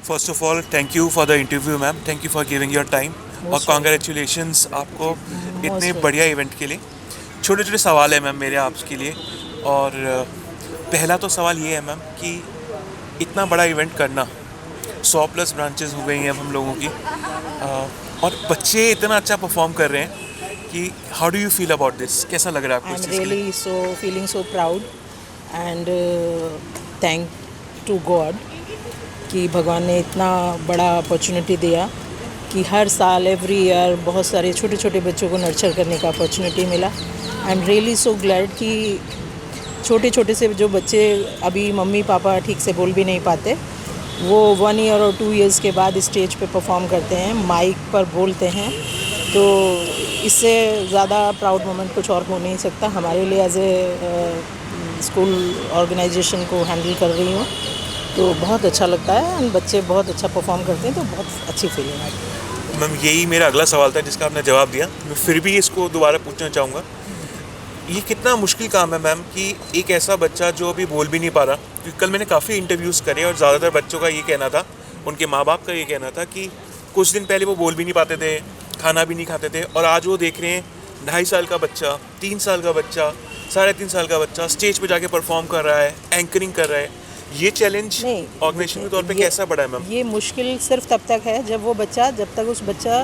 First of all thank you for the interview ma'am, thank you for giving your time और most congratulations आपको इतने most बढ़िया event के लिए। छोटे छोटे सवाल है मैम मेरे आपके लिए। और पहला तो सवाल ये है मैम कि इतना बड़ा इवेंट करना, 100+ ब्रांचेस हो गई हैं अब हम लोगों की, और बच्चे इतना अच्छा परफॉर्म कर रहे हैं कि how do you feel about this, कैसा लग रहा है आपको आई इस एम चीज़ के लिए? Really so feeling so proud and thank to God कि भगवान ने इतना बड़ा अपॉर्चुनिटी दिया कि हर साल एवरी ईयर बहुत सारे छोटे छोटे बच्चों को नर्चर करने का अपॉर्चुनिटी मिला। I am really so glad कि छोटे छोटे से जो बच्चे अभी मम्मी पापा ठीक से बोल भी नहीं पाते, वो 1 ईयर और 2 इयर्स के बाद स्टेज पे परफॉर्म करते हैं, माइक पर बोलते हैं। तो इससे ज़्यादा प्राउड मोमेंट कुछ और हो नहीं सकता हमारे लिए। एज ए स्कूल ऑर्गेनाइजेशन को हैंडल कर रही हूँ तो बहुत अच्छा लगता है एंड बच्चे बहुत अच्छा परफॉर्म करते हैं तो बहुत अच्छी फीलिंग आती है। मैम यही मेरा अगला सवाल था जिसका आपने जवाब दिया, मैं फिर भी इसको दोबारा पूछना चाहूँगा। ये कितना मुश्किल काम है मैम कि एक ऐसा बच्चा जो अभी बोल भी नहीं पा रहा, क्योंकि कल मैंने काफ़ी इंटरव्यूज़ करे और ज़्यादातर बच्चों का ये कहना था, उनके माँ बाप का ये कहना था कि कुछ दिन पहले वो बोल भी नहीं पाते थे, खाना भी नहीं खाते थे, और आज वो देख रहे हैं 2.5 साल का बच्चा, 3 साल का बच्चा, 3.5 साल का बच्चा स्टेज पे जाके परफॉर्म कर रहा है, एंकरिंग कर रहा है। ये चैलेंज नहीं, ऑर्गेनाइजेशन के तौर पे कैसा बड़ा है मैम? ये मुश्किल सिर्फ तब तक है जब तक उस बच्चा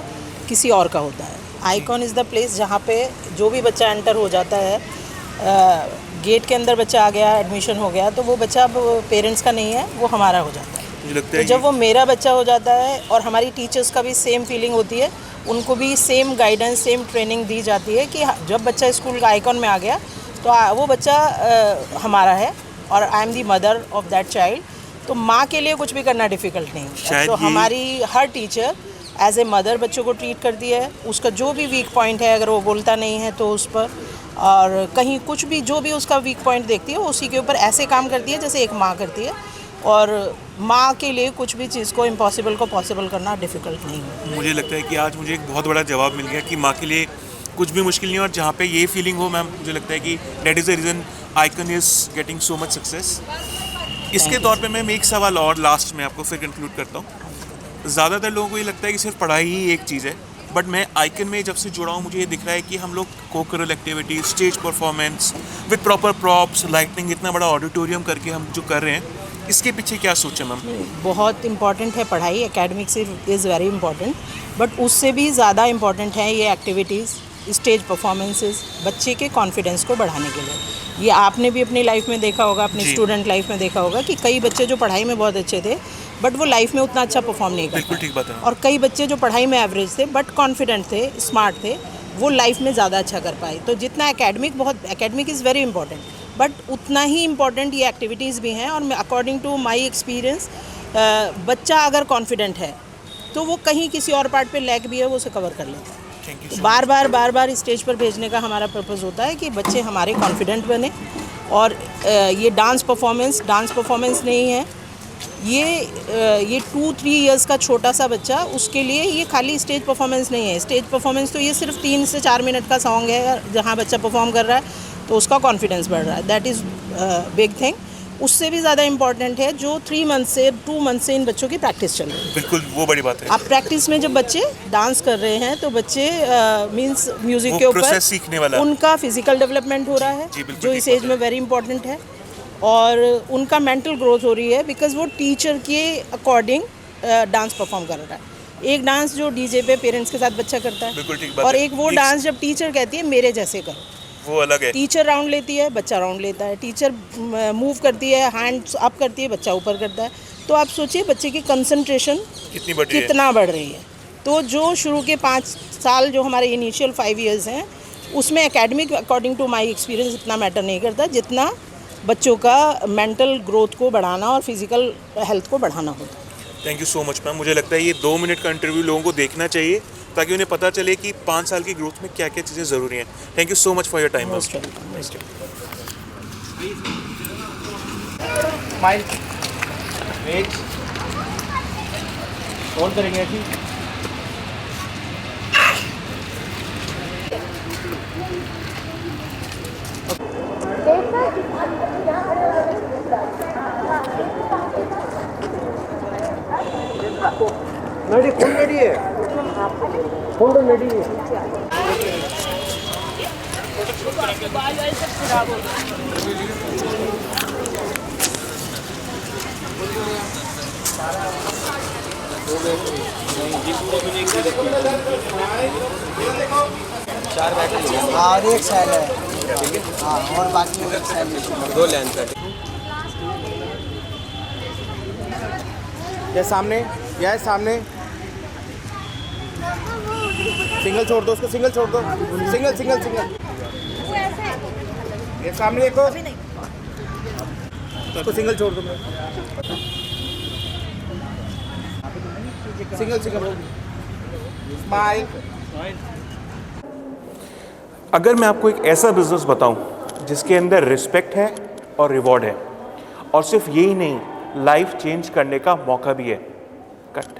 किसी और का होता है। आइकॉन इज़ द प्लेस जहाँ पे जो भी बच्चा एंटर हो जाता है, गेट के अंदर बच्चा आ गया, एडमिशन हो गया, तो वो बच्चा अब पेरेंट्स का नहीं है, वो हमारा हो जाता है। मुझे लगता तो है जब वो मेरा बच्चा हो जाता है और हमारी टीचर्स का भी सेम फीलिंग होती है, उनको भी सेम गाइडेंस सेम ट्रेनिंग दी जाती है कि जब बच्चा स्कूल का आइकॉन में आ गया तो वो बच्चा हमारा है और I am the mother of that child. तो माँ के लिए कुछ भी करना डिफ़िकल्ट नहीं है। तो हमारी हर टीचर एज ए मदर बच्चों को ट्रीट करती है, उसका जो भी वीक पॉइंट है, अगर वो बोलता नहीं है तो उस पर, और कहीं कुछ भी जो भी उसका वीक पॉइंट देखती है उसी के ऊपर ऐसे काम करती है जैसे एक माँ करती है। और माँ के लिए कुछ भी चीज़ को, इम्पॉसिबल को पॉसिबल करना डिफ़िकल्ट नहीं है। मुझे लगता है कि आज मुझे एक बहुत बड़ा जवाब मिल गया कि माँ के लिए कुछ भी मुश्किल नहीं है, और जहाँ पे ये फीलिंग हो मैम, मुझे लगता है कि that is the reason icon is getting so much success. इसके तौर पे मैम एक सवाल और लास्ट में आपको फिर कंक्लूड करता हूँ। ज़्यादातर लोगों को ये लगता है कि सिर्फ पढ़ाई ही एक चीज़ है, बट मैं आइकन में जब से जुड़ा हूँ मुझे ये दिख रहा है कि हम लोग cocurricular activity, stage performance with proper props, lightning, इतना बड़ा ऑडिटोरियम करके हम जो कर रहे हैं, इसके पीछे क्या सोचा मैम? बहुत इम्पॉर्टेंट है पढ़ाई, academics is very important, but उससे भी ज़्यादा इम्पॉर्टेंट है ये एक्टिविटीज़, स्टेज परफॉर्मेंसेस, बच्चे के कॉन्फिडेंस को बढ़ाने के लिए। ये आपने भी अपनी लाइफ में देखा होगा, अपनी स्टूडेंट लाइफ में देखा होगा कि कई बच्चे जो पढ़ाई में बहुत अच्छे थे बट वो लाइफ में उतना अच्छा परफॉर्म नहीं कर बिल्कुल पाए, ठीक बात है। और कई बच्चे जो पढ़ाई में एवरेज थे बट कॉन्फिडेंट थे, स्मार्ट थे, वो लाइफ में ज़्यादा अच्छा कर पाए। तो जितना academic is very important, but उतना ही इम्पॉर्टेंट ये एक्टिविटीज़ भी हैं। और अकॉर्डिंग टू माई एक्सपीरियंस, बच्चा अगर कॉन्फिडेंट है तो वो कहीं किसी और पार्ट पे लैग भी है, वो उसे कवर कर लेता है। थैंक यू तो सो बार बार स्टेज पर भेजने का हमारा पर्पज़ होता है कि बच्चे हमारे कॉन्फिडेंट बने। और ये डांस परफॉर्मेंस नहीं है, ये 2-3 इयर्स का छोटा सा बच्चा, उसके लिए ये खाली स्टेज परफॉर्मेंस नहीं है। स्टेज परफॉर्मेंस तो ये सिर्फ 3 से 4 मिनट का सॉन्ग है जहाँ बच्चा परफॉर्म कर रहा है तो उसका कॉन्फिडेंस बढ़ रहा है, दैट इज़ बिग थिंग। उससे भी ज़्यादा इम्पॉर्टेंट है जो 2 मंथ से इन बच्चों की प्रैक्टिस चल रही है। बिल्कुल वो बड़ी बात है। अब प्रैक्टिस में जब बच्चे डांस कर रहे हैं तो बच्चे मींस म्यूज़िक वो के ऊपर प्रोसेस सीखने वाला है। उनका फिजिकल डेवलपमेंट हो रहा है, जी, बिल्कुल जो ठीक इस बात एज में वेरी इंपॉर्टेंट है, और उनका मेंटल ग्रोथ हो रही है बिकॉज वो टीचर के अकॉर्डिंग डांस परफॉर्म कर रहा है। एक डांस जो डीजे पे पेरेंट्स के साथ बच्चा करता है, बिल्कुल ठीक बात और है। एक वो डांस जब टीचर कहती है मेरे जैसे करो, वो अलग है। टीचर राउंड लेती है, बच्चा राउंड लेता है, टीचर मूव करती है, हैंड्स अप करती है, बच्चा ऊपर करता है। तो आप सोचिए बच्चे की कंसंट्रेशन कितनी बढ़ रही है। कितना बढ़ रही है। तो जो शुरू के 5 साल जो हमारे इनिशियल 5 इयर्स हैं, उसमें academic according to my experience इतना मैटर नहीं करता जितना बच्चों का मेंटल ग्रोथ को बढ़ाना और फिजिकल हेल्थ को बढ़ाना होता है। Thank you so much ma'am. मुझे लगता है ये 2 मिनट का इंटरव्यू लोगों को देखना चाहिए ताकि उन्हें पता चले कि 5 साल की ग्रोथ में क्या क्या चीज़ें ज़रूरी हैं। Thank you so much for your time ma'am. Most welcome. Smile wait hold करेंगे ऐसी। नडी फुल नडी है, फुल नडी है। हाँ और एक सैल है। हाँ और बाकी एक सैल दो लेंथ का। ये सामने, यह सामने। सिंगल छोड़ दो उसको, सिंगल छोड़ दो, सिंगल सिंगल सिंगल। ये सामने देखो, उसको सिंगल छोड़ दो। Single single smile. अगर मैं आपको एक ऐसा बिजनेस बताऊं जिसके अंदर रिस्पेक्ट है और रिवॉर्ड है, और सिर्फ यही नहीं, लाइफ चेंज करने का मौका भी है। कट।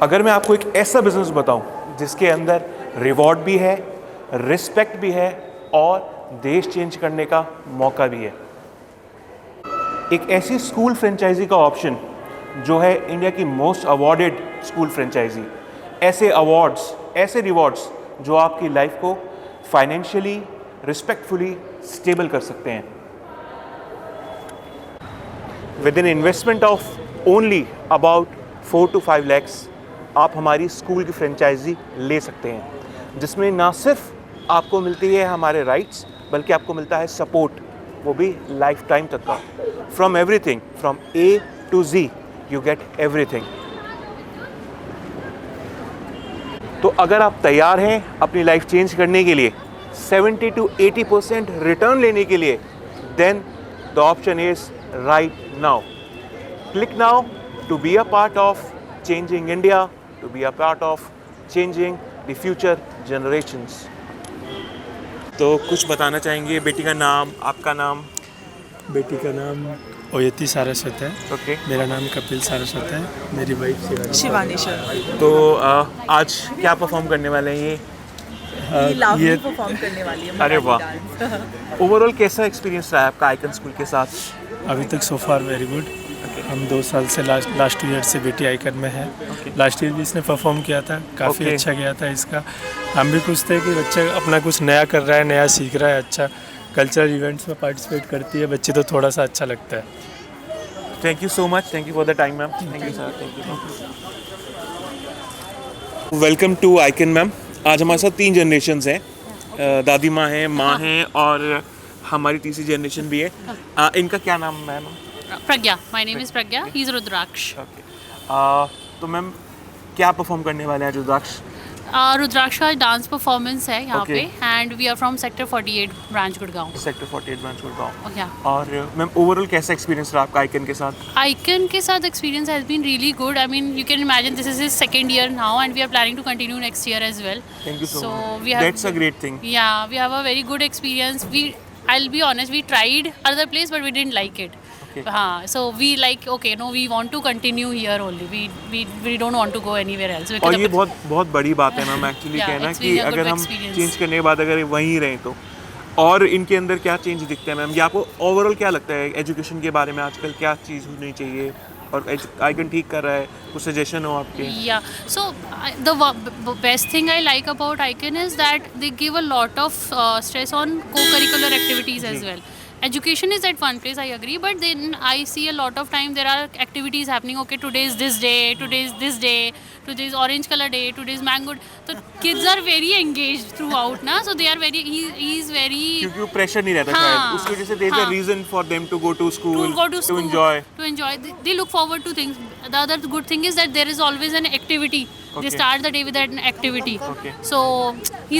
अगर मैं आपको एक ऐसा बिजनेस बताऊं जिसके अंदर रिवॉर्ड भी है, रिस्पेक्ट भी है और देश चेंज करने का मौका भी है, एक ऐसी स्कूल फ्रेंचाइजी का ऑप्शन जो है इंडिया की मोस्ट अवॉर्डेड स्कूल फ्रेंचाइजी। ऐसे अवार्ड्स, ऐसे रिवॉर्ड्स जो आपकी लाइफ को फाइनेंशियली, रिस्पेक्टफुली स्टेबल कर सकते हैं। With an investment of only about 4 to 5 lakhs आप हमारी स्कूल की फ्रेंचाइजी ले सकते हैं, जिसमें ना सिर्फ आपको मिलती है हमारे राइट्स, बल्कि आपको मिलता है सपोर्ट, वो भी लाइफ टाइम तक का। From everything, from A to Z, you get everything. तो अगर आप तैयार हैं अपनी लाइफ चेंज करने के लिए, 70 to 80% रिटर्न लेने के लिए, then the option is right now. Click now to be a part of changing India, to be a part of changing the future generations. तो कुछ बताना चाहेंगे? बेटी का नाम, आपका नाम? बेटी का नाम ओयती सारस्वत है। ओके। मेरा नाम कपिल सारस्वत है। मेरी वाइफ शिवानी शर्मा। तो आज क्या परफॉर्म करने वाले हैं ये परफॉर्म करने वाली है। अरे वाह। ओवरऑल कैसा एक्सपीरियंस रहा है आपका आइकन स्कूल के साथ? अभी तक सो फार वेरी गुड। हम 2 साल से लास्ट 2 ईयर से बेटी आइकन में है। लास्ट ईयर भी इसने परफॉर्म किया था, काफ़ी अच्छा गया था इसका। हम भी खुश थे कि बच्चा अपना कुछ नया कर रहा है, नया सीख रहा है। अच्छा कल्चरल इवेंट्स में पार्टिसिपेट करती है बच्ची, तो थोड़ा सा अच्छा लगता है। Thank you so much, thank you for the time ma'am. Thank you sir, thank you. Welcome to Icon ma'am. आज हमारे साथ 3 जनरेशन्स हैं, दादी माँ हैं, माँ हैं और हमारी तीसरी जनरेशन भी है। इनका क्या नाम ma'am? Pragya. My name is Pragya. He's Rudraksh. तो मैम क्या परफॉर्म करने वाले हैं रुद्राक्ष? Rudraksh का डांस परफॉर्मेंस है यहाँ Okay. पे and we are from sector 48 branch Gurgaon. Sector 48 branch Gurgaon. या और मैम ओवरऑल कैसा एक्सपीरियंस रहा आपका आइकन के साथ? आइकन के साथ experience has been really good. I mean you can imagine this is his second year now and we are planning to continue next year as well. Thank you so So much. we have- that's a great thing. Yeah, we have a very good experience. I'll be honest, we tried other place but we didn't like it. हाँ, so we like okay, no, we want to continue here only. We don't want to go anywhere else. और ये बहुत बड़ी बात है ma'am actually, Yeah, कहना it's कि been a good अगर हम experience. चेंज करने के बाद अगर वहीं रहें तो। और इनके अंदर क्या चेंज दिखते हैं मैम? ये आपको ओवरऑल क्या लगता है एजुकेशन के बारे में आजकल क्या चीज़ होनी चाहिए? और आइकन ठीक कर रहा है, कुछ सजेशन हो आपके? Yeah, so the best thing I like about Icon is that they give a lot of stress on co-curricular activities as well. Education is at one place, I agree, but then I see a lot of time there are activities happening. Okay, today is this day, today is this day, today is orange color day, today is mango. So kids are very engaged throughout, na? So they are very, he is very क्योंकि वो pressure नहीं रहता हाँ, शायद, उसकी वजह से there is a हाँ। Reason for them to go to school, to go to school, enjoy. to enjoy. They look forward to things. The other good thing is that there is always an activity. Okay. They start the day with an activity. Okay. So he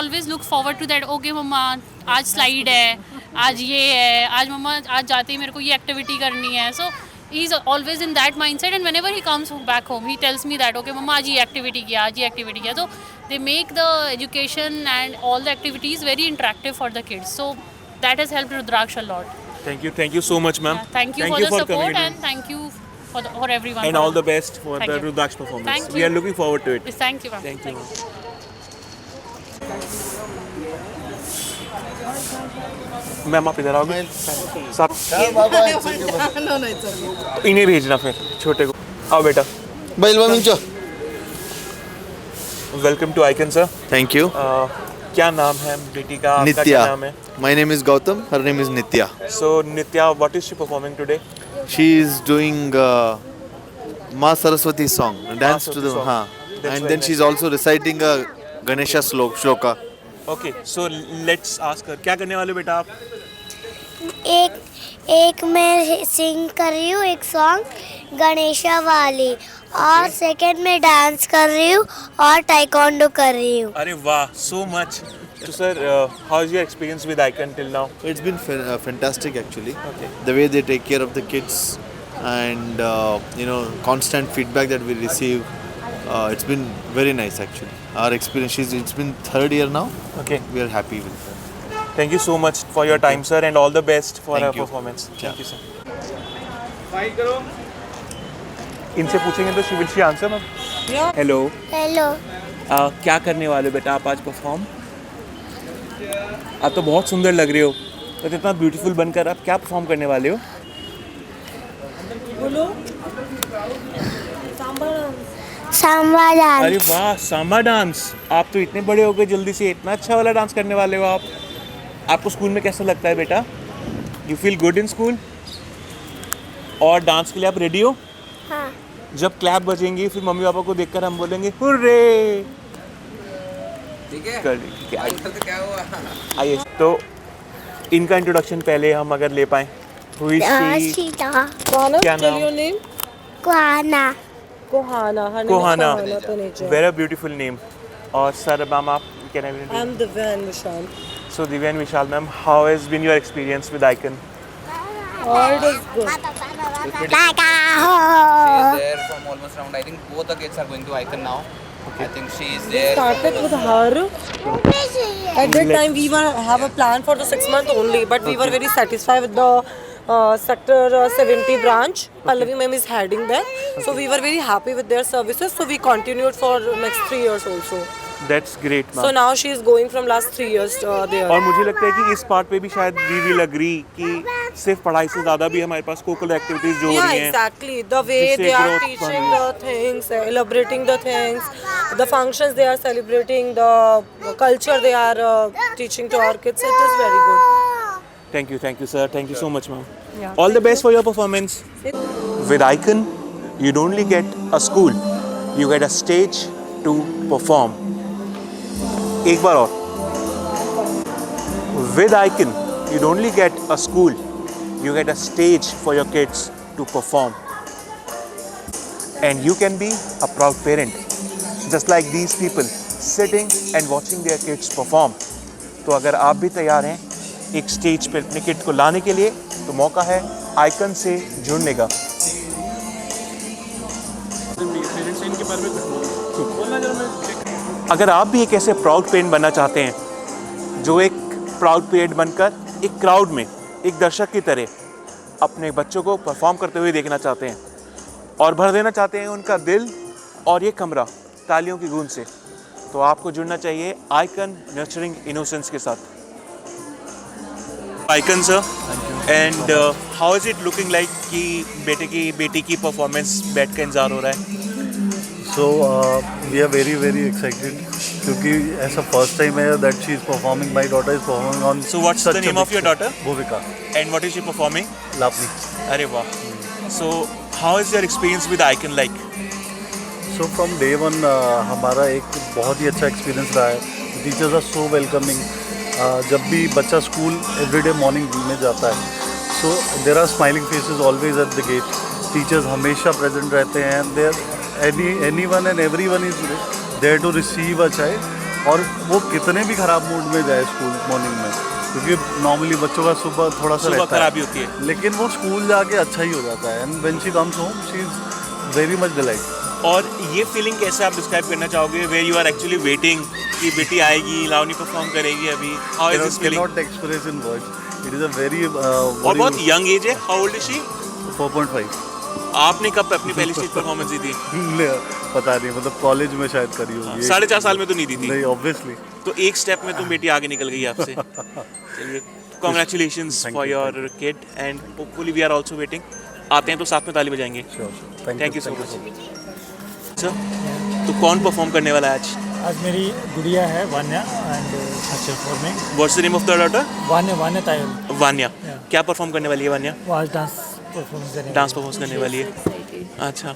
always look forward to that. Okay, मम्मा आज slide है, आज ये है, आज मम्मा आज जाते ही मेरे को ये एक्टिविटी करनी है. So he's always in that mindset, and whenever he comes back home, he tells me that okay, मम्मा आज ये एक्टिविटी किया, आज ये एक्टिविटी किया. So they make the education and all the activities very interactive for the kids. So that has helped Rudraksh a lot. Thank you so much ma'am. Thank you for the support and thank you for everyone. and all the best for Thank the you. Rudraksh performance. Thank We you. are looking forward to it. Yes, thank you, ma'am. Thank you. Ma'am आप इधर आओगे साथ, इन्हें भेजना फिर छोटे को। आओ बेटा. बैलवा मिंचो. Welcome to icon sir. Thank you. क्या नाम है बेटी का? आपका Nitya. क्या नाम है? My name is Gautam. Her name is Nitya. So Nitya, what is she performing today? She is doing Ma Saraswati song. Dance to the song. हाँ. That's And very then she's also reciting a Ganesha shloka. Okay, so let's ask her. क्या करने वाले हो बेटा आप? एक मैं सिंग कर रही हूँ एक सॉन्ग गणेशा वाली और सेकंड में डांस कर रही हूँ और टाइकोंडो कर रही हूँ. अरे वाह, so much. So sir, how is your experience with Icon till now? It's been fantastic actually. Okay. The way they take care of the kids and constant feedback that we receive. It's been very nice actually. Our experience it's been 3rd year now. Okay. We are happy with that. Thank you so much for your time, sir, and all the best for Thank her you. performance. Yeah. Thank you, sir. इनसे पूछेंगे तो she will she answer ma'am? Hello. Hello. क्या करने वाले हो बेटा आप आज परफॉर्म? आप तो बहुत सुंदर लग रहे हो. तो इतना ब्यूटीफुल बनकर आप क्या परफॉर्म करने वाले हो? सांबा अरे डांस. वाह, सांबा डांस. आप तो इतने बड़े हो गए जल्दी से, इतना अच्छा वाला डांस करने वाले हो आप. आपको स्कूल में कैसा लगता है बेटा? You feel good in school? और डांस के लिए आप रेडी हो? हाँ. जब क्लैप बजेंगी फिर मम्मी पापा को देखकर हम बोलेंगे हुर्रे. ठीक है. आइए तो इनका इंट्रोडक्शन पहले हम अगर ले पाए. Who is she? सीता. क्या Tell नाम? your name. कुहाना. Kohana. Her name Kohana. is Kohana Taneja. Very beautiful name. और सर मैम आप क्या नाम है? I'm Divyan Vishal. So Divya and Vishal ma'am, how has been your experience with Icon? All is good. She's there from almost around. I think both the kids are going to Icon now. I think she is there. Started with her. At that time, we have a plan for the 6 month only, but we were very satisfied with the sector 70 branch. Pallavi ma'am is heading there, so we were very happy with their services. So we continued for next 3 years also. That's great ma'am. So now she is going from last 3 years there. और मुझे लगता है कि इस part पे भी शायद we will agree कि सिर्फ पढ़ाई से ज़्यादा भी हमारे पास co-curricular activities जो हो Yeah, रही हैं. exactly. The way जिससे they are growth teaching बढ़ the things, elaborating the things, the functions they are celebrating, the culture they are teaching to our kids. It is very good. Thank you sir. Thank you so much ma'am. All the best for your performance. With Icon, you don't only get a school, you get a stage to perform. एक बार और. With Icon, you don't only get a school, you get a stage for your kids to perform. And you can be a proud parent, just like these people sitting and watching their kids perform. तो अगर आप भी तैयार हैं एक stage पर अपने kid को लाने के लिए, तो मौका है आइकन से जुड़ने का. अगर आप भी एक ऐसे प्राउड पेरेंट बनना चाहते हैं जो एक प्राउड पेरेंट बनकर एक क्राउड में एक दर्शक की तरह अपने बच्चों को परफॉर्म करते हुए देखना चाहते हैं और भर देना चाहते हैं उनका दिल और ये कमरा तालियों की गूंज से, तो आपको जुड़ना चाहिए आइकन नर्चरिंग इनोसेंस के साथ. Icon sir, and how is it looking like कि बेटी की परफॉर्मेंस बैठ का इंतजार हो रहा है? So we are very very excited क्योंकि ऐसा first time है that she is performing. My daughter is performing on. So what's the name of your daughter? Bhuvika. And what is she performing? Lapni. अरे वाह. So how is your experience with Icon like? So from day one हमारा एक बहुत ही अच्छा experience रहा है. Teachers are so welcoming. जब भी बच्चा स्कूल everyday morning में जाता है, so there are smiling faces always at the gate. Teachers हमेशा present रहते हैं. There anyone and everyone is there to receive a child. और वो कितने भी ख़राब मूड में जाए स्कूल मॉर्निंग में, क्योंकि नॉर्मली बच्चों का सुबह थोड़ा सा रहता खराबी होती है, लेकिन वो स्कूल जाके अच्छा ही हो जाता है. And when she comes home she is very much delight. और ये फीलिंग कैसे आप डिस्क्राइब करना चाहोगे where you are actually waiting कि बेटी आएगी, लावनी परफॉर्म करेगी अभी? How is this feeling? Can not express in words. It is a very और बहुत यंग एज है. How old is she? 4.5. आपने कब अपनी पहली स्टेज परफॉर्मेंस दी थी? पता नहीं, मतलब कॉलेज में शायद करी होगी. 4.5 साल में तो नहीं दी थी. नहीं, ऑब्वियसली. तो एक स्टेप में तुम बेटी आगे निकल गई आपसे. चलिए, congratulations for your kid and hopefully we are also waiting. आते हैं तो साथ में ताली बजाएंगे। Thank you so much sir. तो कौन परफॉर्म करने वाला है आज? आज मेरी गुड़िया है Vanya and performing. What's the name of the daughter? Vanya Tayal. Vanya. क्या परफॉर्म करने वाली है वान्या? वो आज डांस परफॉर्म करने वाली है। अच्छा,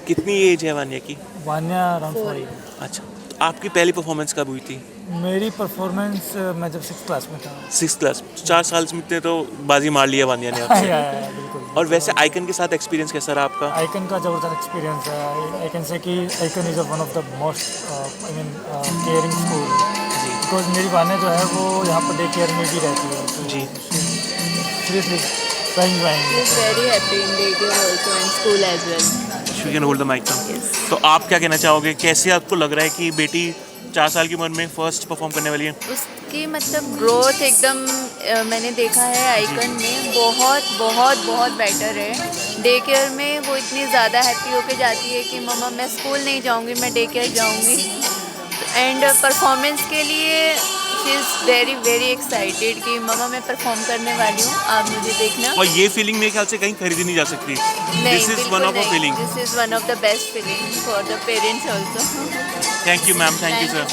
कितनी एज है वान्या की? वान्या अराउंड 4। अच्छा, तो आपकी पहली परफॉर्मेंस कब हुई थी? मेरी परफॉर्मेंस मैं जब 6th क्लास में था। 6th क्लास, 4 साल में तो बाजी मार लिया वान्या ने आपसे। बिल्कुल। और वैसे आइकन के साथ एक्सपीरियंस कैसा रहा आपका? आइकन का ज़बरदस्त एक्सपीरियंस है। आई कैन से कि icon is one of the most caring school, because मेरी वान्या जो है वो यहाँ पर डे केयर में भी रहती है। तो जी। Seriously very happy in daycare also and school as well. You can hold the mic now. तो आप क्या कहना चाहोगे, कैसे आपको लग रहा है कि बेटी 4 साल की उम्र में फर्स्ट परफॉर्म करने वाली है? उसकी मतलब ग्रोथ एकदम मैंने देखा है आइकन में बहुत बहुत बहुत बेटर है। डे केयर में वो इतनी ज़्यादा हैप्पी होके जाती है कि मम्मा मैं स्कूल नहीं जाऊंगी, मैं डे केयर जाऊंगी। एंड परफॉर्मेंस के लिए she is very very excited कि मम्मा मैं परफॉर्म करने वाली हूँ, आप मुझे देखना। और ये फीलिंग मेरे ख्याल से कहीं खरीदी नहीं जा सकती। This is one of a feeling. This is one of the best feeling for the parents also. Thank you ma'am, thank you sir.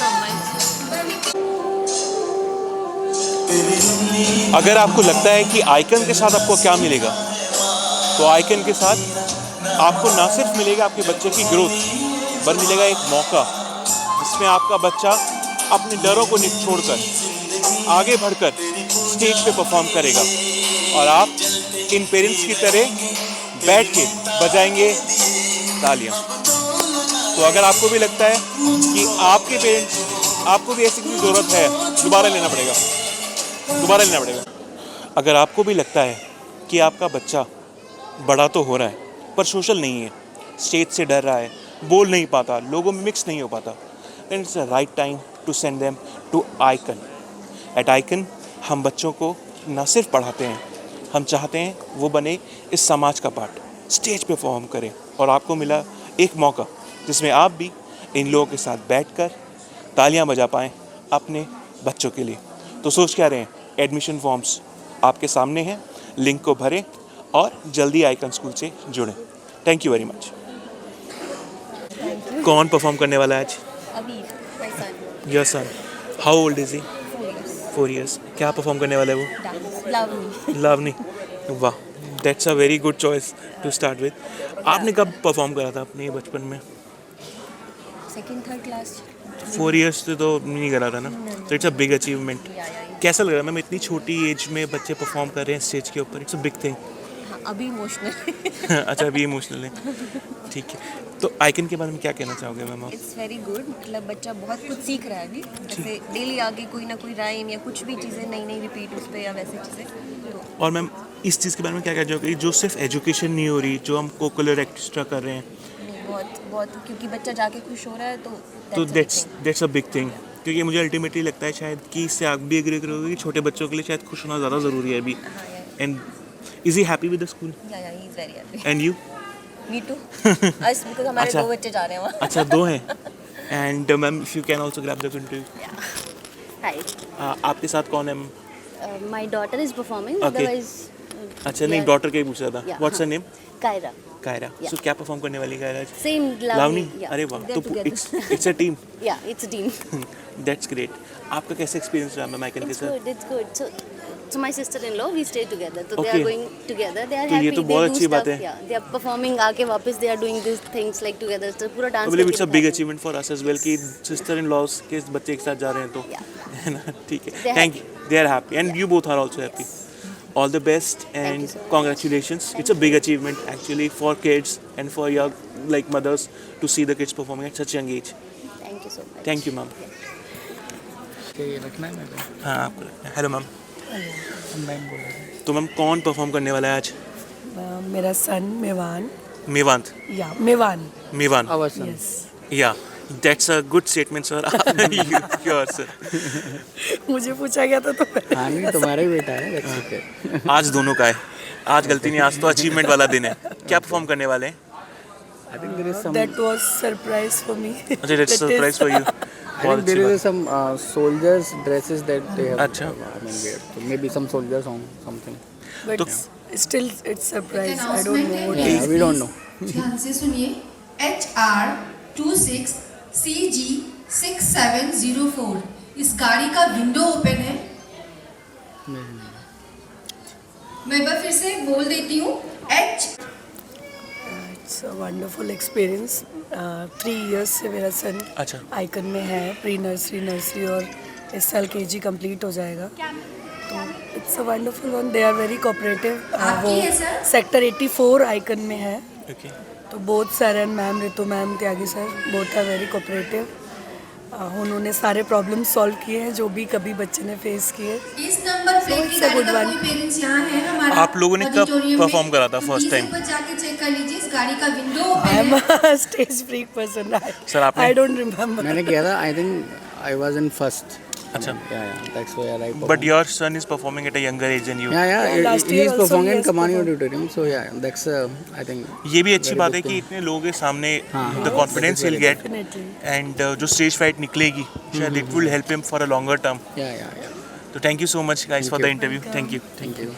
अगर आपको लगता है कि आइकन के साथ आपको क्या मिलेगा, तो आइकन के साथ आपको ना सिर्फ मिलेगा आपके बच्चे की ग्रोथ, पर मिलेगा एक मौका जिसमें आपका बच्चा अपने डरों को छोड़कर आगे बढ़कर स्टेज पे परफॉर्म करेगा और आप इन पेरेंट्स की तरह बैठ के बजाएंगे तालियां। तो अगर आपको भी लगता है कि आपके पेरेंट्स, आपको भी ऐसी कोई ज़रूरत है, दोबारा लेना पड़ेगा। अगर आपको भी लगता है कि आपका बच्चा बड़ा तो हो रहा है पर सोशल नहीं है, स्टेज से डर रहा है, बोल नहीं पाता, लोगों में मिक्स नहीं हो पाता, then it's the right time to send them to Icon. At Icon हम बच्चों को न सिर्फ पढ़ाते हैं, हम चाहते हैं वो बने इस समाज का पार्ट, स्टेज पे परफॉर्म करें। और आपको मिला एक मौका जिसमें आप भी इन लोगों के साथ बैठकर तालियां बजा पाएँ अपने बच्चों के लिए। तो सोच क्या रहे हैं? एडमिशन फॉर्म्स आपके सामने हैं, लिंक को भरें और जल्दी आइकन स्कूल से जुड़ें। Thank you very much. कौन परफॉर्म करने वाला है आज? Your son. How old is he? 4 years. क्या परफॉर्म करने वाला है वो? Lavni. वाह, that's a very good choice to start with. आपने कब परफॉर्म करा था अपने बचपन में? 2nd 3rd class. 4 years से तो नहीं करा था ना? So it's a big achievement. कैसा लग रहा है मैम, इतनी छोटी एज में बच्चे परफॉर्म कर रहे हैं स्टेज के ऊपर? It's a big thing. अभी इमोशनल अच्छा, अभी इमोशनल है, ठीक है। तो आइकन के बारे में क्या कहना चाहोगे मैम आप? इट्स वेरी गुड, मतलब बच्चा बहुत कुछ सीख रहा है अभी, जैसे डेली आगे कोई ना कोई राइम या कुछ भी चीज़ें नई नई रिपीट उस पर या वैसे चीज़ें। तो और मैम इस चीज़ के बारे में क्या कहना चाहोगे, जो सिर्फ एजुकेशन नहीं हो रही, जो हम कोकुलर एक्स्ट्रा कर रहे हैं? बहुत बहुत, क्योंकि बच्चा जाके खुश हो रहा है तो दैट्स अ बिग थिंग। क्योंकि मुझे अल्टीमेटली लगता है शायद कि इससे आप भी एग्री करोगे कि छोटे बच्चों के लिए शायद खुश होना ज़्यादा ज़रूरी है अभी। And is he happy with the school? He is very happy. And you? Me too. आज बिकॉज़ हमारे 2 बच्चे जा रहे हैं वहाँ। अच्छा, 2 हैं। And ma'am if you can also grab the interview. Hi, आपके साथ कौन है? My daughter is performing, Okay. Otherwise अच्छा, नहीं, डॉटर का ही पूछ रहा था। What's her name? Kaira. So क्या परफॉर्म करने वाली कायरा? सेम लावनी। अरे वाह, तो इट्स अ टीम। या it's a team. That's great. आपका कैसा एक्सपीरियंस रहा मैम आइकन के साथ? It's good. So my sister-in-law, we stay together. So they Okay. are going together. They are तो ये happy. तो They बहुत do अच्छी बात stuff. है। Yeah, they are performing. आके वापस they are doing these things like together. So पूरा dance. I believe it's a big achievement for us as well कि sister-in-laws के बच्चे एक साथ जा रहे हैं तो, है ना? ठीक है। Thank you. They are happy and you both are also happy. All the best and congratulations. It's a big achievement actually for kids and for your like mothers to see the kids performing at such young age. Thank you so much. Thank you, ma'am. हाँ, आपको रखना है। Hello ma'am. तो ma'am कौन perform करने वाला है आज? मेरा सन मेवान। मेवांत। या मेवान। यस। या that's a good statement sir. Your sir. मुझे पूछा गया था तो नहीं, तुम्हारा ही बेटा है। that's okay. आज दोनों का है, आज गलती नहीं, आज तो अचीवमेंट वाला दिन है। क्या परफॉर्म करने वाले हैं? I think there is some. That was surprise for me. अच्छा, that's surprise for you. I think there is some soldiers dresses that they have. अच्छा। I mean, wear. So maybe some soldiers on something. But तो Still, it's surprise. I don't know what Yeah, we don't know. ध्यान से सुनिए HR26CG6704 इस गाड़ी का window open है। मैं एक बार फिर से बोल देती हूँ It's a wonderful experience. 3 years से मेरा सन अच्छा आइकन में है, प्री नर्सरी नर्सरी और इस साल KG कंप्लीट हो जाएगा। तो it's a wonderful one, they are very cooperative. वो सेक्टर 84 आइकन में है। ओके तो both sir and ma'am, Ritu ma'am, Tyagi sir, both are very cooperative. उन्होंने सारे प्रॉब्लम सॉल्व किए हैं जो भी कभी बच्चे ने फेस किए। इस नंबर प्लेट की गाड़ी का कोई पेरेंट्स यहाँ है हमारे आप लोगों ने कब परफॉर्म करा था फर्स्ट टाइम? ऊपर जाके चेक कर लीजिए, इस गाड़ी का window I am stage freak person. Sir आपने? I don't remember. मैंने किया था, I think I was in first. अच्छा that's why I But your son is performing at a younger age than you. yeah last he year is also performing he in has Kamani performed. auditorium, so yeah, that's I think ये भी अच्छी very बात है good कि thing. इतने लोगों के सामने हाँ, the confidence will get Definitely. And जो स्टेज फाइट निकलेगी शायद it will help him for a longer term. yeah तो thank you so much guys for the interview. Thank you. thank you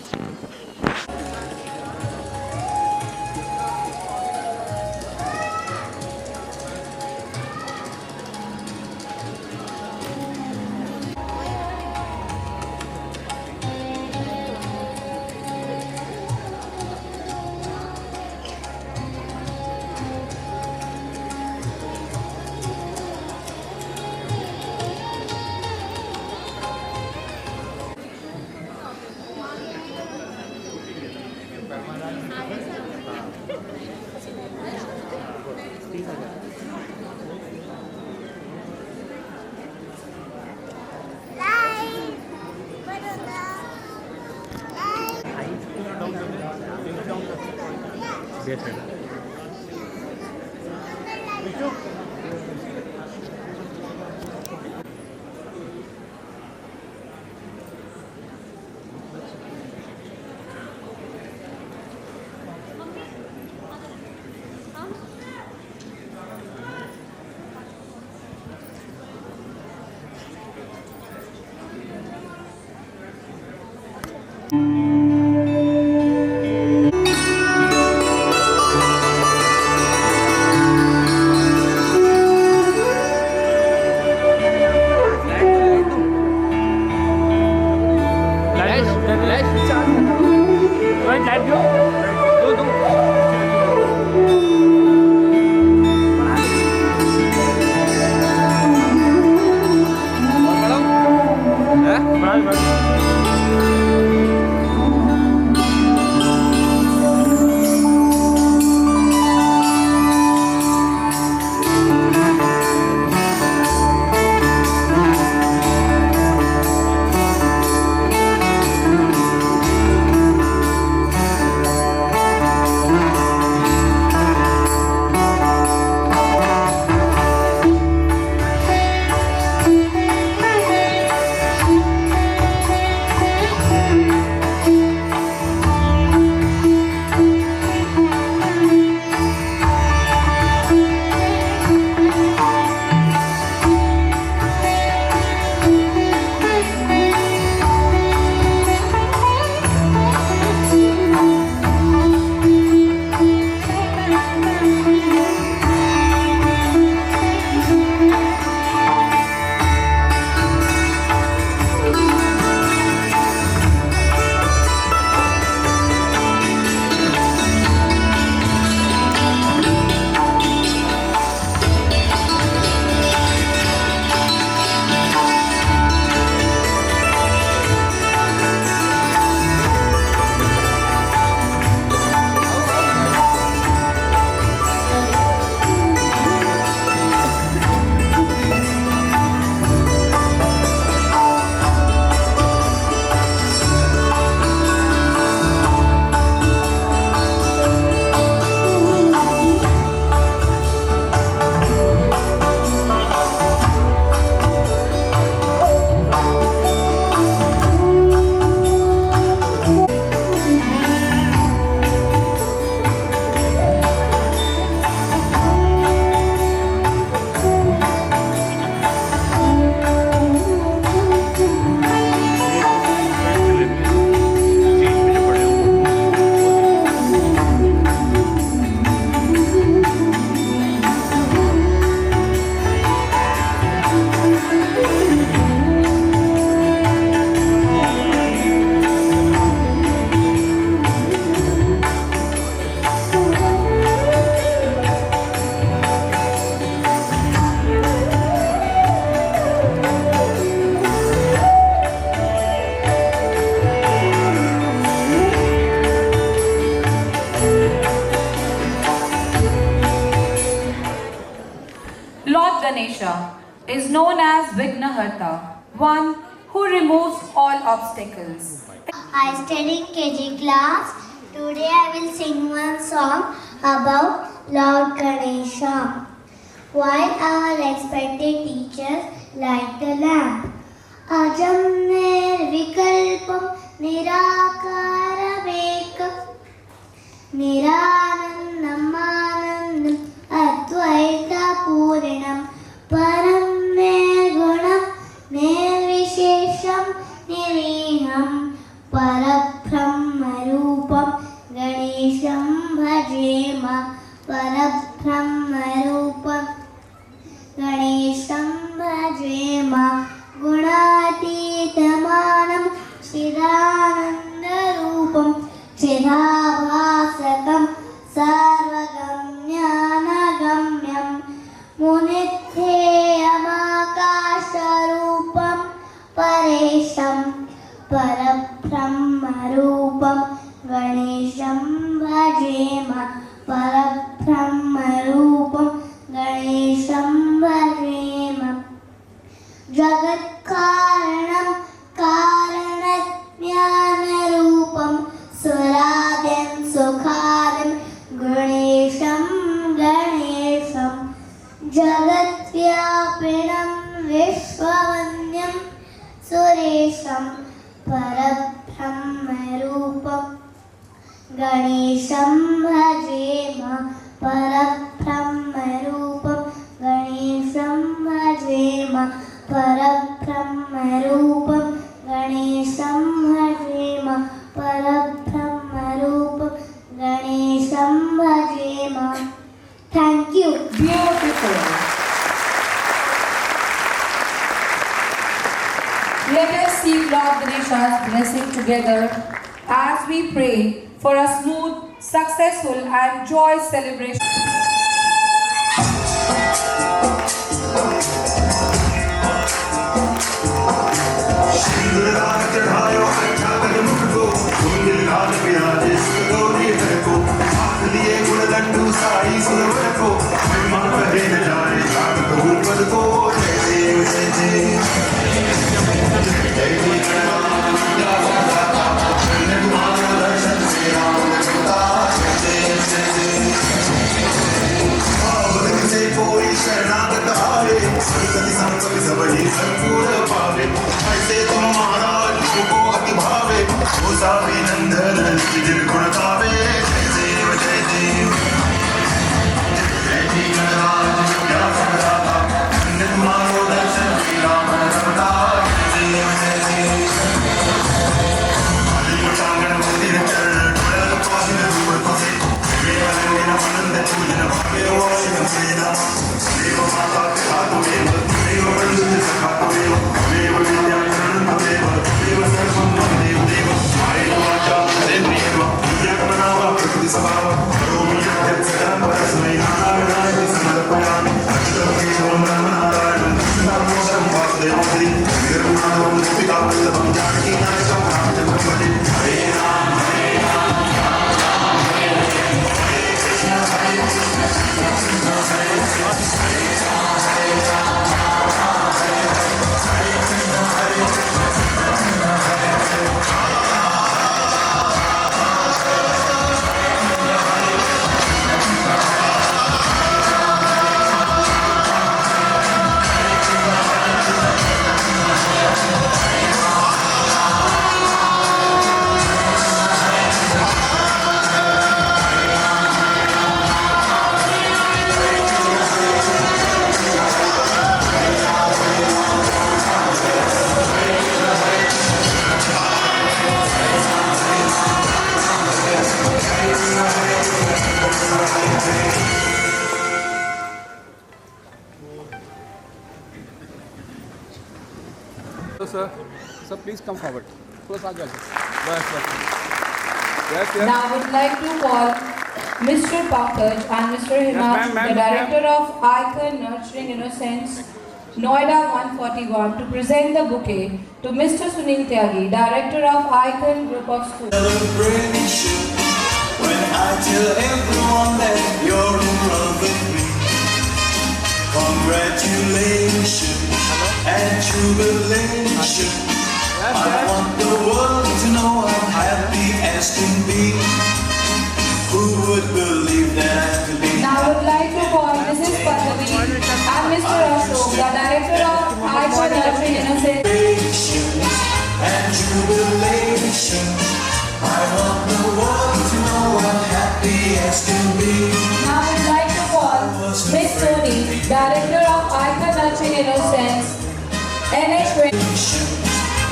Ganesha is known as Vignaharta, one who removes all obstacles. I study KG class. Today I will sing one song about Lord Ganesha. While our expected teachers light the lamp, Ajam Nirvikalpam Nirakaramekam Niranandam Anandam Advaita Purinam Param Nirgunam Nirvishesham Niriham Parabrahmarupam Ganesham Bhajema Parabrahmarupam Ganesham Bhajema Gunatitamanam Chidanandarupam Chidabhasakam Sarvagamyanagamyam Munithyamakasharupam Paresham Parabrahmarupam Ganesham Bhajema Parabrahmarupam Ganesham Bhajema Jagat Karanam Karanatmyanarupam Suradhyam Sukhadam Ganesham Ganesham Jagat Vyapinam Vishwavanyam Suresham Parabrahmarupam Ganesham Bhajema Parabrahmarupam Ganesham Bhajema Parabrahmarupam Ganesham Bhajema Parabrahmarupam Ganesham Bhajema. Thank you. Beautiful. Let us seek Lord Ganesha's blessing together as we pray for a smooth, successful and joyous celebration. Sir, please come forward. Yes, Now I would like to call Mr. Pankaj and Mr. Himanshu, the Director of Icon Nurturing Innocence, Noida 141, to present the bouquet to Mr. Sunil Tyagi, Director of Icon Group of Schools. When I tell everyone that you're in love with me, congratulations. jubilation. I want the world to know I'm happy as can be. Who would believe that I could be? Now I would like to call Mrs. Pallavi and Mr. Ashok, the director of Icon Nurturing Innocence. And jubilation. I want the world to know I'm happy as can be. Now I would like to call Miss Soni, director of Icon Nurturing Innocence, NH20.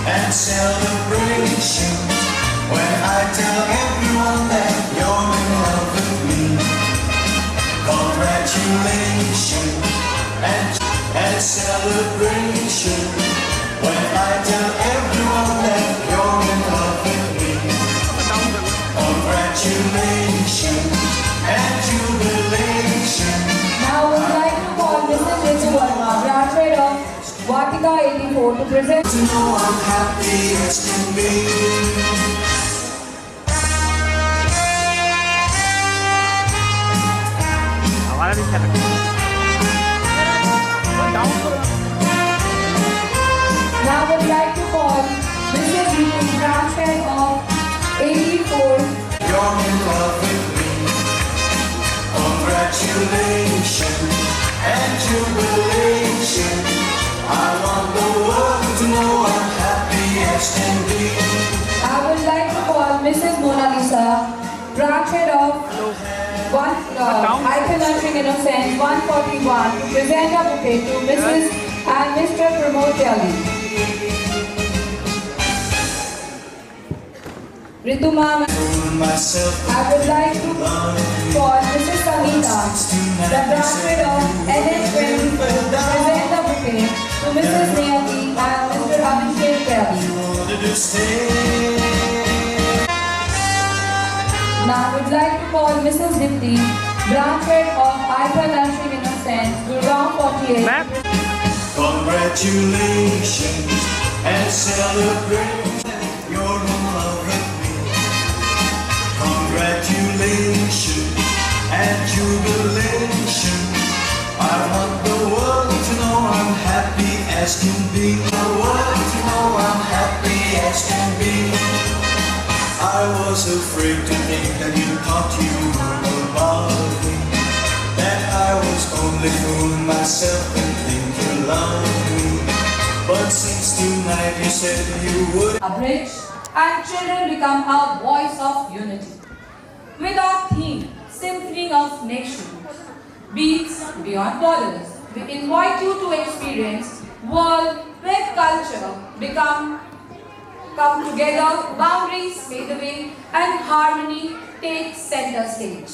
And celebration when I tell everyone that you're in love with me. Congratulations and celebration when I tell everyone that you're in love with me. Congratulations and jubilation. Now I would like to call Mrs. Ritu Verma, graduate of Vatika 84 to present. To know I'm happy as can be. Now I would like to call Mrs. Ritu, graduate of 84. You're in love with me. Congratulations and jubilation. I want the world to know I'm happy as can be. I would like to call Mrs. Mona Lisa, graduate of Icon Nurturing Innocence 141 to present a bouquet to Mrs. and Mr. Pramod Tyagi. Ritu ma'am, I would like to call Mrs. Sangeeta, the graduate of NH24 to present a bouquet to Mrs. Niyati and Mr. Abhishek Tyagi. Now I would like to call Mrs. Dipti, graduate of Icon Nurturing Innocence, Gurgaon 48. Congratulations and celebrate. You're in love with me. Congratulations and jubilation. I want the world to know I'm happy as can be. The world to know I'm happy as can be. I was afraid to think that you thought you were above me. That I was only fooling myself and think you loved me. But since tonight you said you would. A bridge and children become our voice of unity. With our theme, Symphony of Nations, Beats Beyond Borders, we invite you to experience world where culture come together, boundaries fade away, and harmony takes center stage.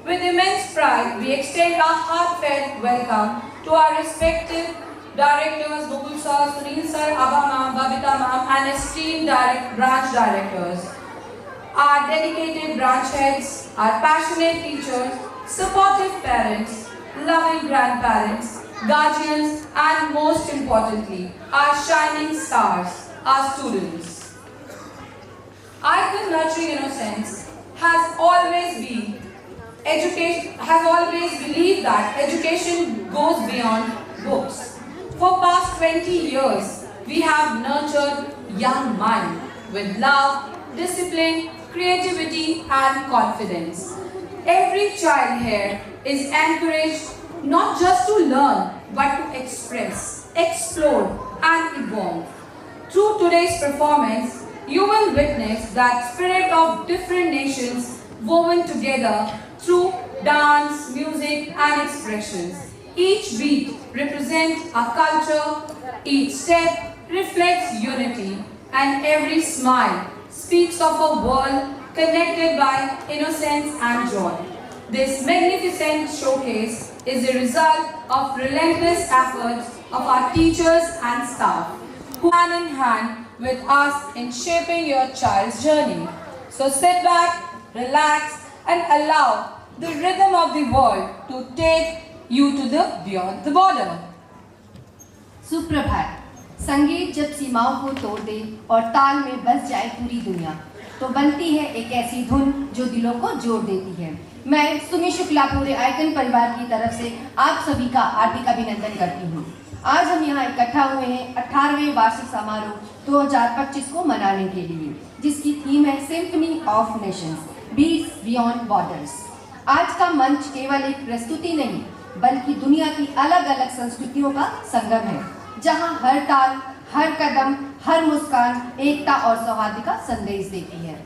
With immense pride, we extend our heartfelt welcome to our respective directors, Gokul sir, Sunil sir, Abha ma'am, Babita ma'am, and esteemed branch directors, our dedicated branch heads, our passionate teachers, supportive parents, loving grandparents, guardians, and most importantly, our shining stars, our students. Icon Nurturing Innocence has always believed that education goes beyond books. For past 20 years, we have nurtured young minds with love, discipline, creativity, and confidence. Every child here is encouraged not just to learn, but to express, explore, and evolve. Through today's performance, you will witness that spirit of different nations woven together through dance, music, and expressions. Each beat represents a culture, each step reflects unity, and every smile speaks of a world connected by innocence and joy. This magnificent showcase is the result of relentless efforts of our teachers and staff, who hand in hand with us in shaping your child's journey. So sit back, relax, and allow the rhythm of the world to take you to the beyond the border. सुप्रभात। संगीत जब सीमाओं को तोड़ दे और ताल में बस जाए पूरी दुनिया, तो बनती है एक ऐसी धुन जो दिलों को जोड़ देती है। मैं सुमी शुक्ला पूरे आइकन परिवार की तरफ से आप सभी का हार्दिक अभिनंदन करती हूँ। आज हम यहाँ इकट्ठा हुए हैं 18वें वार्षिक समारोह 2025 को मनाने के लिए, जिसकी थीम है symphony of nations, beats beyond borders. आज का मंच केवल एक प्रस्तुति नहीं, बल्कि दुनिया की अलग अलग संस्कृतियों का संगम है, जहाँ हर ताल, हर कदम, हर मुस्कान एकता और सौहार्द का संदेश देती है।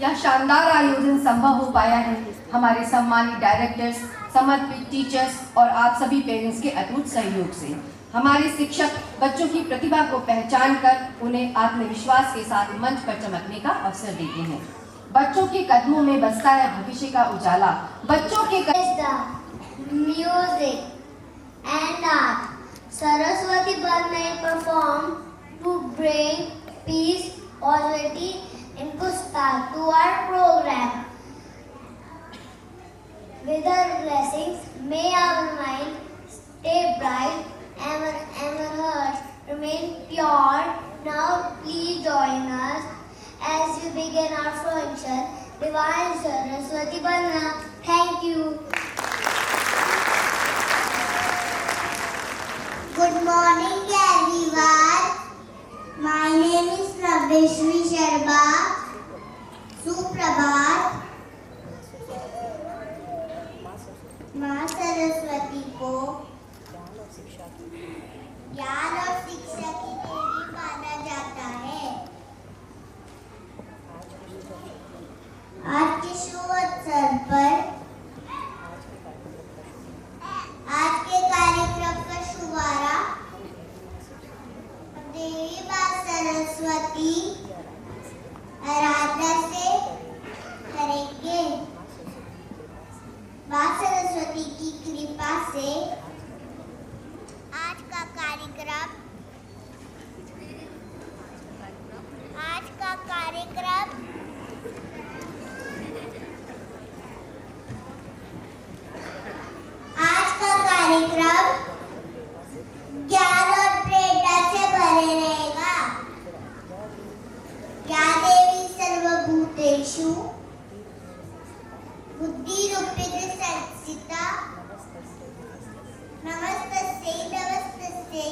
यह शानदार आयोजन संभव हो पाया है हमारे सम्मानित डायरेक्टर्स, समर्पित टीचर्स और आप सभी पेरेंट्स के अटूट सहयोग से। हमारे शिक्षक बच्चों की प्रतिभा को पहचान कर उन्हें आत्मविश्वास के साथ मंच पर चमकने का अवसर देते हैं। बच्चों के कदमों में बसता है भविष्य का उजाला। बच्चों के म्यूजिक एंड आर्ट सरस्वती बन्ना perform to bring peace positivity and to start to our program. With our blessings, may our mind stay bright and our hearts remain pure. Now please join us as we begin our function. Divine Saraswati Bhanna. Thank you. Good morning everyone. My name is Naveshri Sharma. सुप्रभात। माँ सरस्वती को ज्ञान और शिक्षा की देवी माना जाता है। आज के शुभ अवसर पर आज के कार्यक्रम का शुभारंभ देवी माँ सरस्वती आराधना से करेंगे। माँ सरस्वती की कृपा से आज का कार्यक्रम ज्ञान और प्रेरणा से भरे रहेगा। या देवी सर्वभूतेषु बुद्धिरूपेण संस्थिता। नमस्तस्यै नमस्तस्यै